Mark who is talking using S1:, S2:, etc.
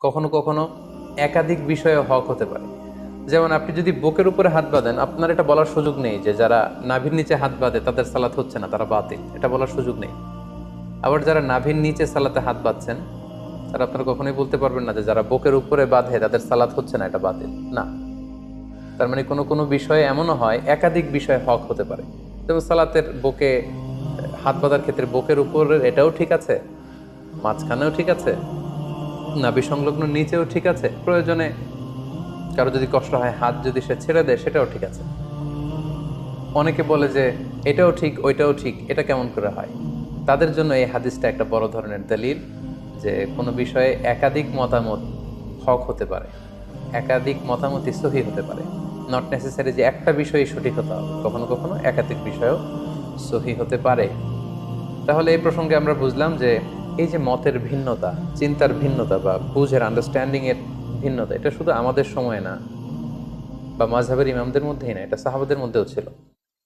S1: কখনো কখনো একাধিক বিষয়ে হক হতে পারে। যেমন আপনি যদি বুকের উপরে হাত বাঁধেন, আপনার এটা বলার সুযোগ নেই যে যারা নাভির নিচে হাত বাঁধে তাদের সালাত হচ্ছে না, তারা বাতিল, এটা বলার সুযোগ নেই। আবার যারা নাভির নিচে সালাতে হাত বাঁধছেন, তারা আপনারা কখনোই বলতে পারবেন না যে যারা বুকের উপরে বাঁধে তাদের সালাত হচ্ছে না, এটা বাতিল না। তার মানে কোনো কোনো বিষয়ে এমনও হয় একাধিক বিষয়ে হক হতে পারে। যেমন সালাতের বুকে হাত বাঁধার ক্ষেত্রে বুকের উপরের এটাও ঠিক আছে, মাঝখানেও ঠিক আছে, নাভি সংলগ্ন নিচেও ঠিক আছে, প্রয়োজনে কারো যদি কষ্ট হয় হাত যদি সে ছেড়ে দেয় সেটাও ঠিক আছে। অনেকে বলে যে এটাও ঠিক ওইটাও ঠিক, এটা কেমন করে হয়? তাদের জন্য এই হাদিসটা একটা বড় ধরনের দলিল যে কোনো বিষয়ে একাধিক মতামত হক হতে পারে, একাধিক মতামতই সহি হতে পারে। নট নেসেসারি যে একটা বিষয়ই সঠিক হতে হবে, কখনো কখনো একাধিক বিষয়ও সহি হতে পারে। তাহলে এই প্রসঙ্গে আমরা বুঝলাম যে এই যে মতের ভিন্নতা, চিন্তার ভিন্নতা বা বুঝের আন্ডারস্ট্যান্ডিং এর ভিন্নতা, এটা শুধু আমাদের সময় না বা মাযহাবের ইমামদের মধ্যেই না, এটা সাহাবাদের মধ্যেও ছিল।